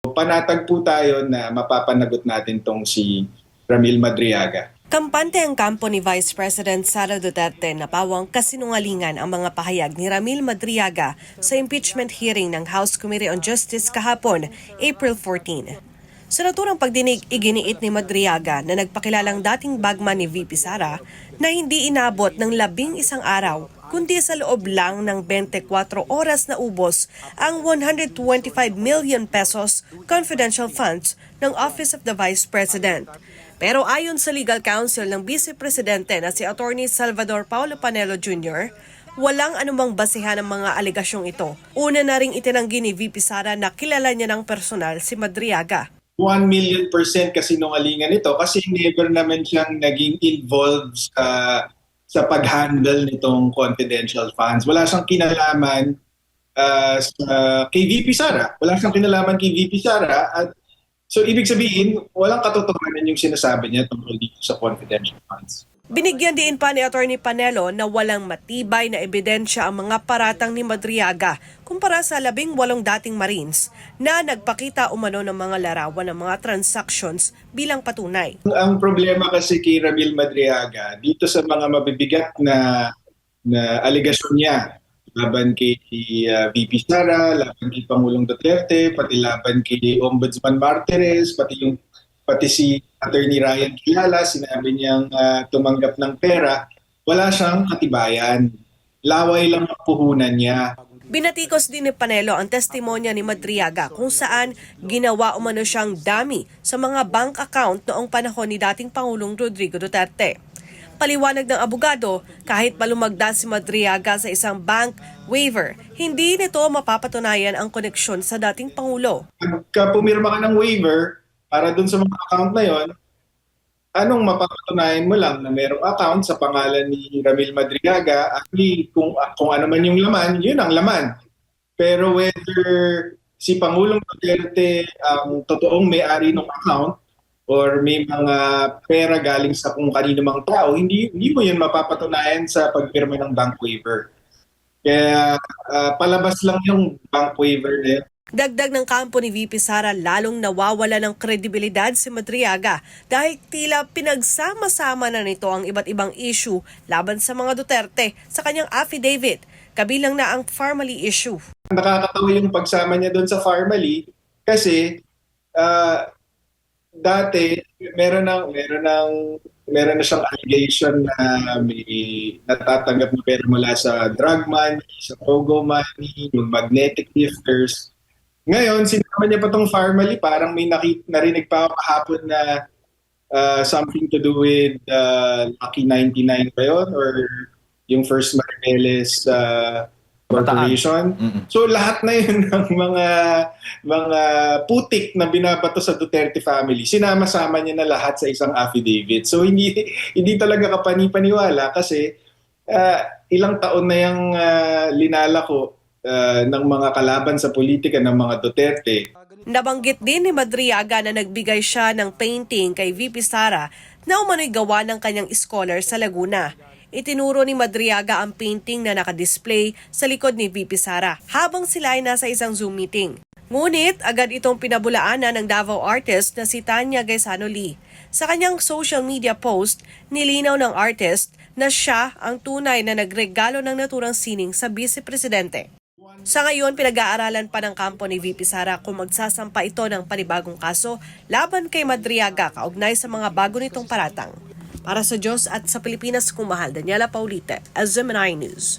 Panatag po tayo na mapapanagot natin tong si Ramil Madriaga. Kampante ang kampo ni Vice President Sara Duterte na pawang kasinungalingan ang mga pahayag ni Ramil Madriaga sa impeachment hearing ng House Committee on Justice kahapon, April 14. Sa naturang pagdinig, iginiit ni Madriaga na nagpakilalang dating bagman ni VP Sara na hindi inabot ng 11 araw kundi sa loob lang ng 24 oras na ubos ang 125 million pesos confidential funds ng Office of the Vice President. Pero ayon sa legal counsel ng Vice Presidente na si Attorney Salvador Paulo Panelo Jr., walang anumang basehan ang mga alegasyong ito. Una na ring itinanggi ni VP Sara na kilala niya ng personal si Madriaga. 1,000,000% kasinungalingan ito kasi never naman siyang naging involved sa pag-handle nitong confidential funds. Wala siyang kinalaman kay VP Sara. Wala siyang kinalaman kay VP Sara. At so ibig sabihin, walang katotohanan yung sinasabi niya tungkol dito sa confidential funds. Binigyan din pa ni Attorney Panelo na walang matibay na ebidensya ang mga paratang ni Madriaga kumpara sa 18 dating Marines na nagpakita umano ng mga larawan ng mga transactions bilang patunay. Ang problema kasi kay Ramil Madriaga dito sa mga mabibigat na alegasyon niya laban kay VP Sara, laban kay Pangulong Duterte, pati laban kay Ombudsman Martires, pati si Attorney Ryan Kilala, sinabi niyang tumanggap ng pera, wala siyang katibayan. Laway lang ang puhunan niya. Binatikos din ni Panelo ang testimonya ni Madriaga kung saan ginawa umano siyang dummy sa mga bank account noong panahon ni dating Pangulong Rodrigo Duterte. Paliwanag ng abogado, kahit malumagda si Madriaga sa isang bank waiver, hindi nito mapapatunayan ang koneksyon sa dating Pangulo. Pagka pumirma ka ng waiver para dun sa mga account na yon, anong mapapatunayan mo lang na merong account sa pangalan ni Ramil Madriaga, actually kung ano man yung laman, yun ang laman. Pero whether si Pangulong Duterte ang totoong may-ari ng account or may mga pera galing sa kung kanino mang tao, hindi mo yun mapapatunayan sa pagpirma ng bank waiver. Kaya palabas lang yung bank waiver na yun. Dagdag ng kampo ni VP Sara, lalong nawawala ng kredibilidad si Madriaga dahil tila pinagsama-sama na nito ang iba't ibang issue laban sa mga Duterte sa kanyang affidavit, kabilang na ang Farmally issue. Nakakatawa yung pagsama niya doon sa Farmally kasi dati meron na siyang allegation na may natatanggap na pera mula sa drug money, sa pogo money, yung magnetic lifters. Ngayon, sinama niya pa tong Farmally, parang may narinig pa ako kahapon na something to do with Lucky 99 ba yun? Or yung First Maribeles Corporation. So lahat na yun ng mga putik na binabato sa Duterte family, sinama-sama niya na lahat sa isang affidavit. So hindi talaga kapani-paniwala kasi ilang taon na yung linalako ng mga kalaban sa politika ng mga Duterte. Nabanggit din ni Madriaga na nagbigay siya ng painting kay VP Sara na umano'y gawa ng kanyang scholar sa Laguna. Itinuro ni Madriaga ang painting na nakadisplay sa likod ni VP Sara habang sila ay nasa isang Zoom meeting. Ngunit agad itong pinabulaanan ng Davao artist na si Tanya Gaisano Lee. Sa kanyang social media post, nilinaw ng artist na siya ang tunay na nagregalo ng naturang sining sa Vice Presidente. Sa ngayon, pinag-aaralan pa ng kampo ni VP Sara kung magsasampa ito ng panibagong kaso laban kay Madriaga kaugnay sa mga bago nitong paratang. Para sa Diyos at sa Pilipinas, kung mahal, Daniela Paulite, SMNI News.